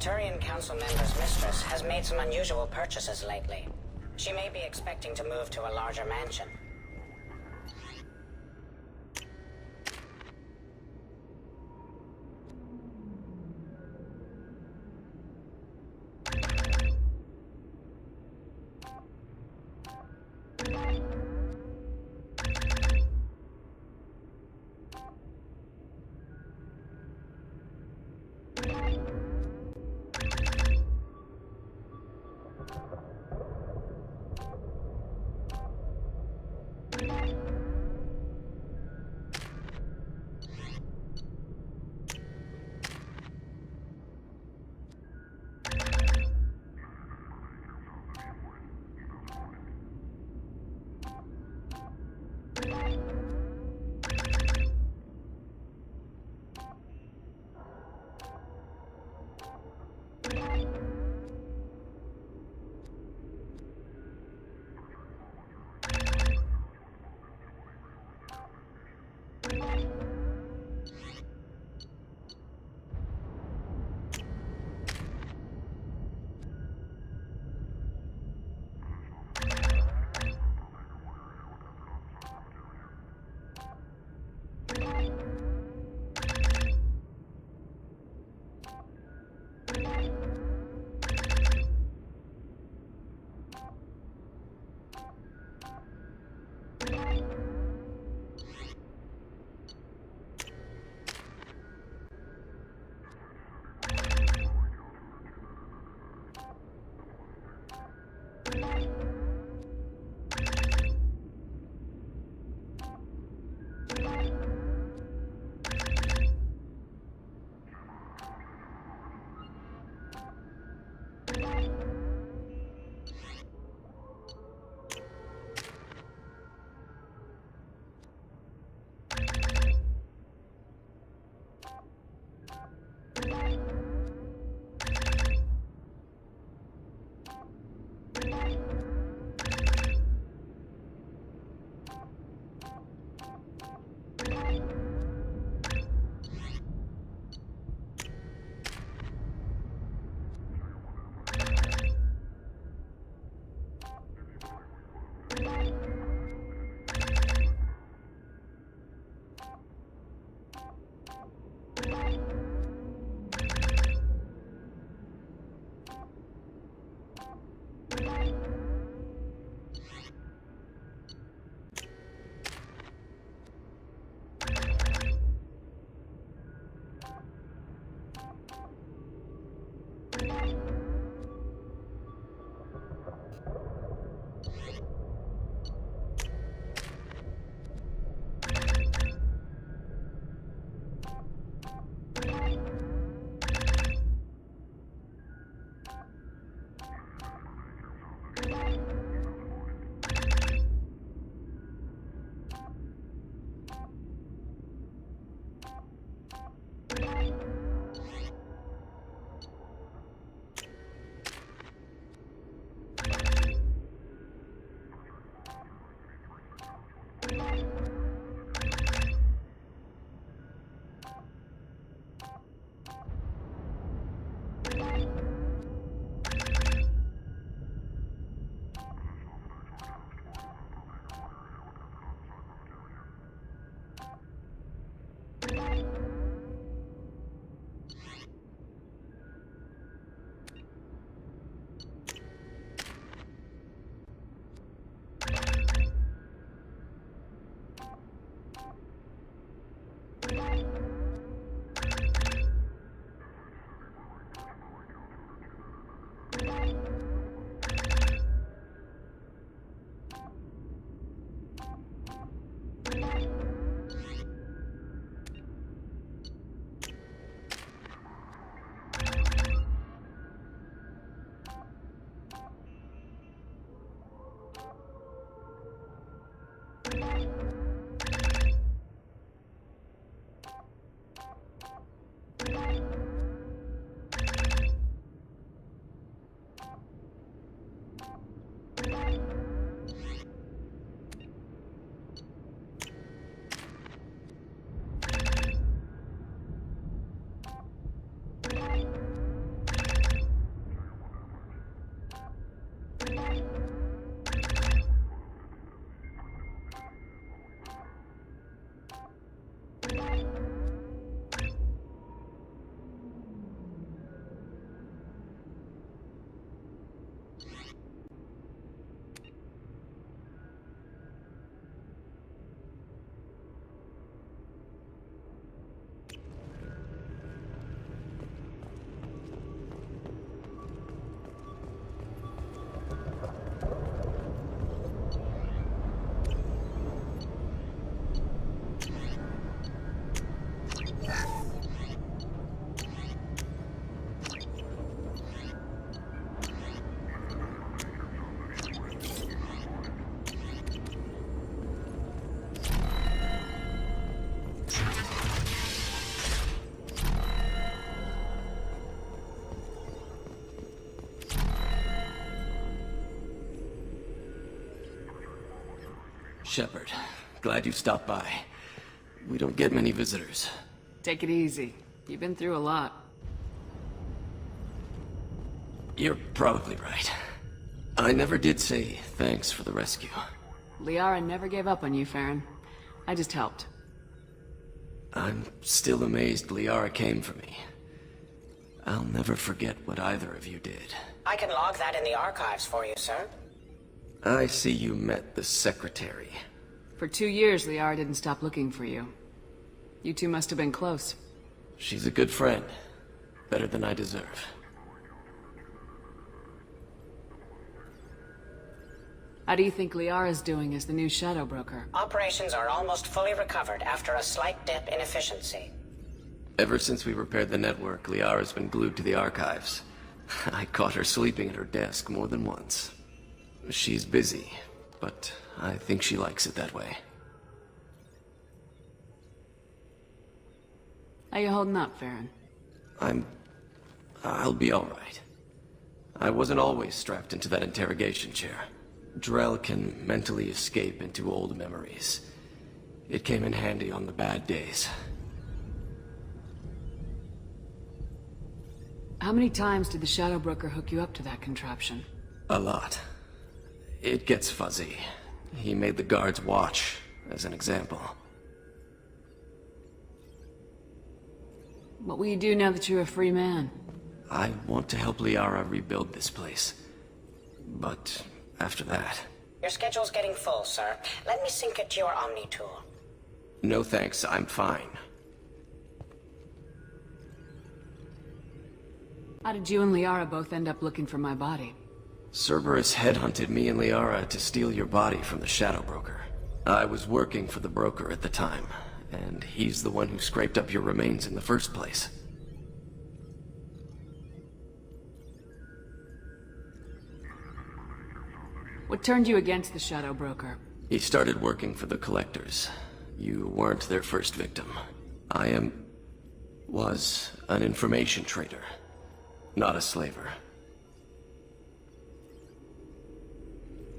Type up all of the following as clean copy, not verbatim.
Turian Council member's mistress has made some unusual purchases lately. She may be expecting to move to a larger mansion. Shepard, glad you stopped by. We don't get many visitors. Take it easy. You've been through a lot. You're probably right. I never did say thanks for the rescue. Liara never gave up on you, Farron. I just helped. I'm still amazed Liara came for me. I'll never forget what either of you did. I can log that in the archives for you, sir. I see you met the secretary. For 2 years, Liara didn't stop looking for you. You two must have been close. She's a good friend. Better than I deserve. How do you think Liara's doing as the new Shadow Broker? Operations are almost fully recovered after a slight dip in efficiency. Ever since we repaired the network, Liara's been glued to the archives. I caught her sleeping at her desk more than once. She's busy, but I think she likes it that way. How you holding up, Farron? I'll be all right. I wasn't always strapped into that interrogation chair. Drell can mentally escape into old memories. It came in handy on the bad days. How many times did the Shadow Broker hook you up to that contraption? A lot. It gets fuzzy. He made the guards watch, as an example. What will you do now that you're a free man? I want to help Liara rebuild this place. But after that... Your schedule's getting full, sir. Let me sync it to your Omni tool. No thanks, I'm fine. How did you and Liara both end up looking for my body? Cerberus headhunted me and Liara to steal your body from the Shadow Broker. I was working for the broker at the time, and he's the one who scraped up your remains in the first place. What turned you against the Shadow Broker? He started working for the Collectors. You weren't their first victim. I was an information trader, not a slaver.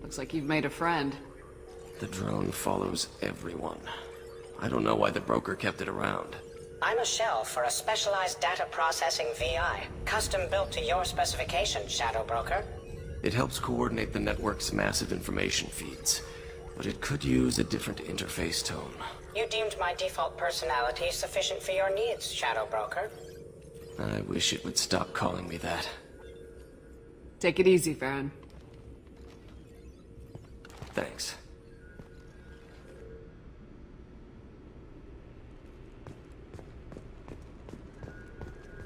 Looks like you've made a friend. The drone follows everyone. I don't know why the broker kept it around. I'm a shell for a specialized data processing VI, custom built to your specification, Shadow Broker. It helps coordinate the network's massive information feeds, but it could use a different interface tone. You deemed my default personality sufficient for your needs, Shadow Broker. I wish it would stop calling me that. Take it easy, Farron. Thanks.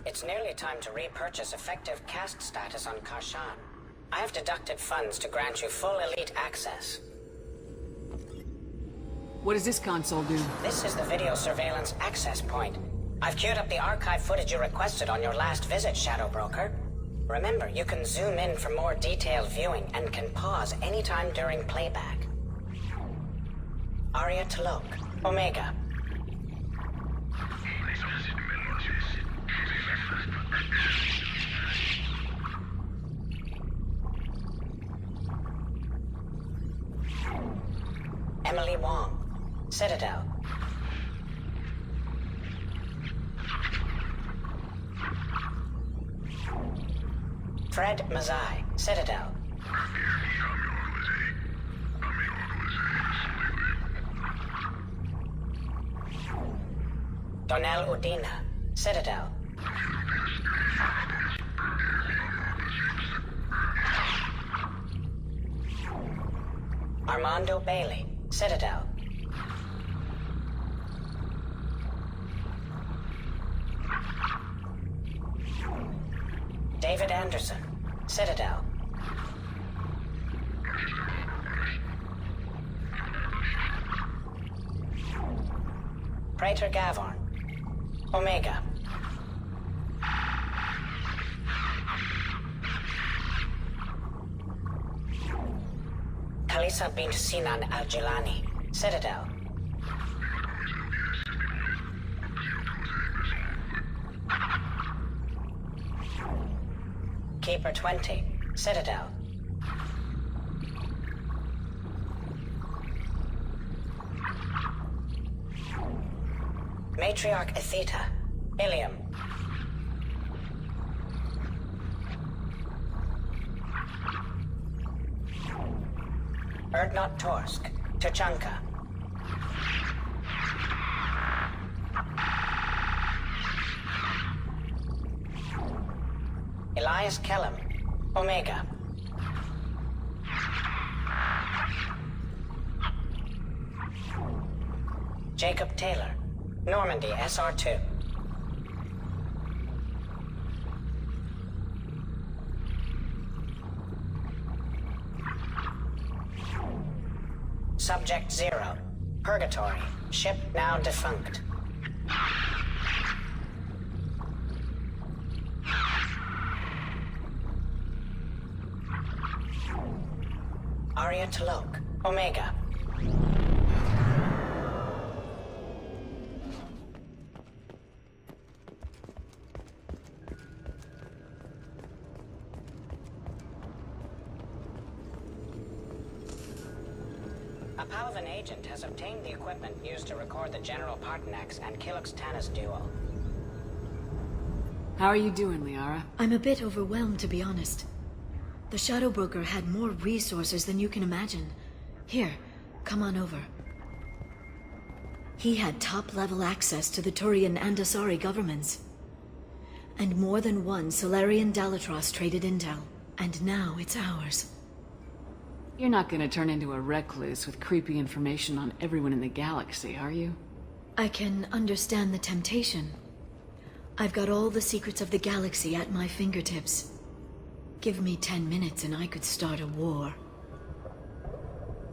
It's nearly time to repurchase effective caste status on Karshan. I have deducted funds to grant you full elite access. What does this console do? This is the video surveillance access point. I've queued up the archive footage you requested on your last visit, Shadow Broker. Remember, you can zoom in for more detailed viewing and can pause anytime during playback. Aria Talok, Omega. Emily Wong, Citadel. Fred Mazai, Citadel. Donnell Udina, Citadel. Armando Bailey, Citadel. David Anderson, Citadel. Praetor Gavorn, Omega. Khalisa bint Sinan al-Jilani, Citadel. Keeper 20, Citadel. Matriarch Atheta, Ilium. Erdnot Torsk, Tuchanka. Elias Kellum, Omega. Jacob Taylor, Normandy SR2. Subject 0, Purgatory, ship now defunct. Arya T'Loak, Omega. A Palvan agent has obtained the equipment used to record the General Partonax and Killick's Tanis duel. How are you doing, Liara? I'm a bit overwhelmed, to be honest. The Shadow Broker had more resources than you can imagine. Here, come on over. He had top-level access to the Turian and Asari governments. And more than one Solarian Dalatros traded intel. And now it's ours. You're not gonna turn into a recluse with creepy information on everyone in the galaxy, are you? I can understand the temptation. I've got all the secrets of the galaxy at my fingertips. Give me 10 minutes and I could start a war.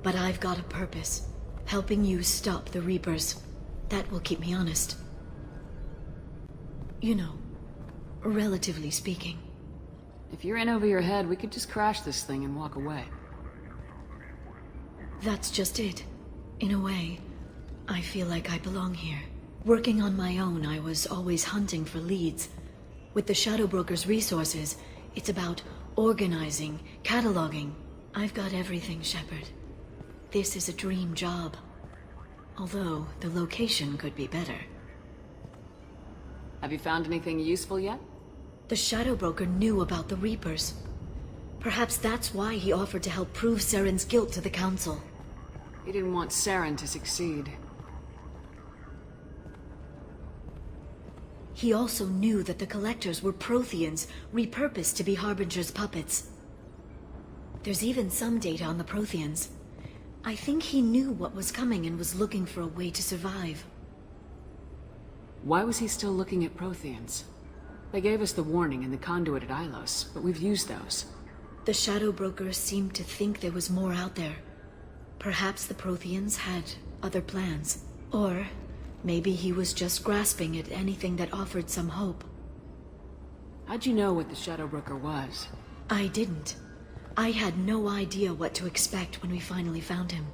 But I've got a purpose. Helping you stop the Reapers. That will keep me honest. You know, relatively speaking. If you're in over your head, we could just crash this thing and walk away. That's just it. In a way, I feel like I belong here. Working on my own, I was always hunting for leads. With the Shadow Broker's resources, it's about organizing, cataloging. I've got everything, Shepard. This is a dream job. Although, the location could be better. Have you found anything useful yet? The Shadow Broker knew about the Reapers. Perhaps that's why he offered to help prove Saren's guilt to the Council. He didn't want Saren to succeed. He also knew that the Collectors were Protheans, repurposed to be Harbinger's puppets. There's even some data on the Protheans. I think he knew what was coming and was looking for a way to survive. Why was he still looking at Protheans? They gave us the warning and the conduit at Ilos, but we've used those. The Shadow Broker seemed to think there was more out there. Perhaps the Protheans had other plans. Or maybe he was just grasping at anything that offered some hope. How'd you know what the Shadow Broker was? I didn't. I had no idea what to expect when we finally found him.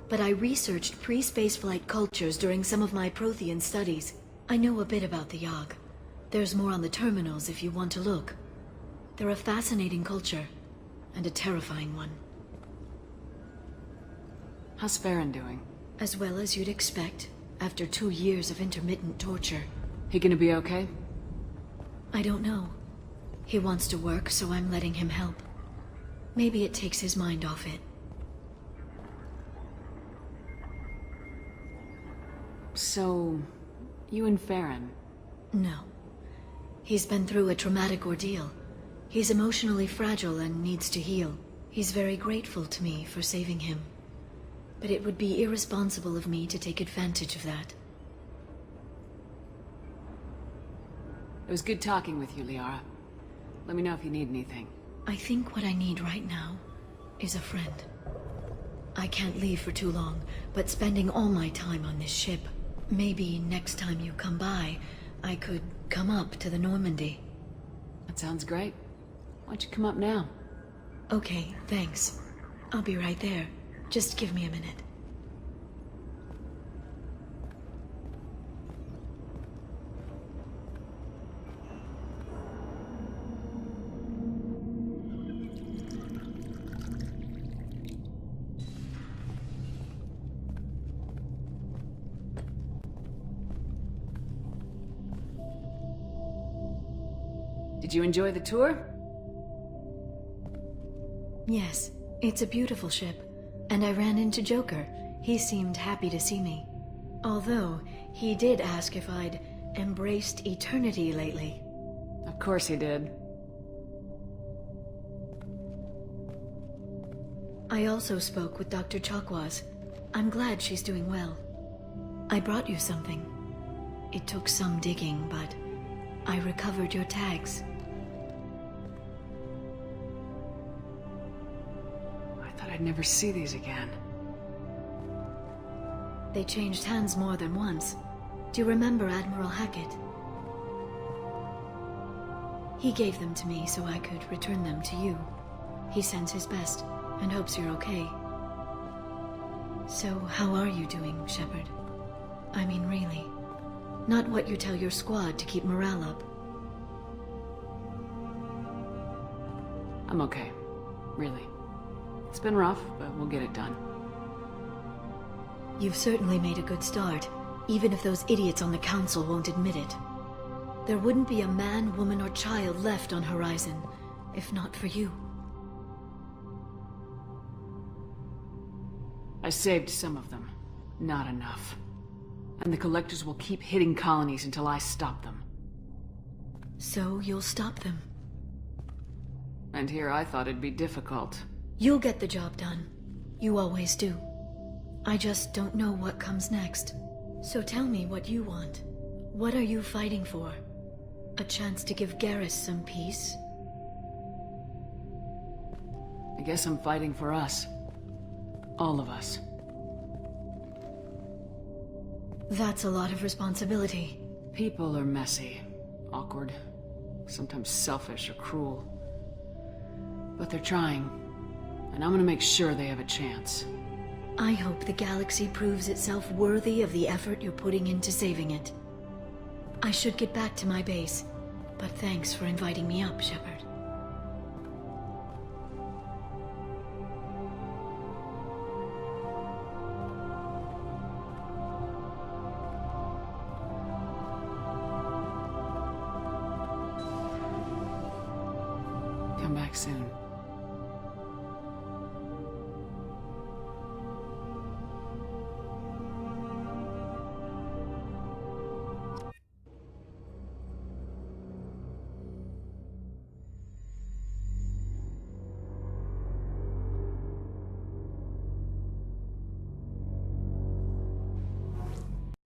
But I researched pre-spaceflight cultures during some of my Prothean studies. I know a bit about the Yogg. There's more on the terminals if you want to look. They're a fascinating culture, and a terrifying one. How's Farron doing? As well as you'd expect, after 2 years of intermittent torture. He gonna be okay? I don't know. He wants to work, so I'm letting him help. Maybe it takes his mind off it. So, you and Farron? No. He's been through a traumatic ordeal. He's emotionally fragile and needs to heal. He's very grateful to me for saving him. But it would be irresponsible of me to take advantage of that. It was good talking with you, Liara. Let me know if you need anything. I think what I need right now is a friend. I can't leave for too long, but spending all my time on this ship. Maybe next time you come by, I could come up to the Normandy. That sounds great. Why don't you come up now? Okay, thanks. I'll be right there. Just give me a minute. Did you enjoy the tour? Yes, it's a beautiful ship. And I ran into Joker. He seemed happy to see me. Although, he did ask if I'd embraced eternity lately. Of course he did. I also spoke with Dr. Chakwas. I'm glad she's doing well. I brought you something. It took some digging, but I recovered your tags. I'd never see these again. They changed hands more than once. Do you remember Admiral Hackett? He gave them to me so I could return them to you. He sends his best and hopes you're okay. So, how are you doing, Shepard? I mean, really. Not what you tell your squad to keep morale up. I'm okay. Really. It's been rough, but we'll get it done. You've certainly made a good start, even if those idiots on the Council won't admit it. There wouldn't be a man, woman, or child left on Horizon, if not for you. I saved some of them. Not enough. And the Collectors will keep hitting colonies until I stop them. So you'll stop them? And here I thought it'd be difficult. You'll get the job done. You always do. I just don't know what comes next. So tell me what you want. What are you fighting for? A chance to give Garrus some peace? I guess I'm fighting for us. All of us. That's a lot of responsibility. People are messy, awkward, sometimes selfish or cruel. But they're trying. And I'm gonna make sure they have a chance. I hope the galaxy proves itself worthy of the effort you're putting into saving it. I should get back to my base, but thanks for inviting me up, Shepard. Come back soon.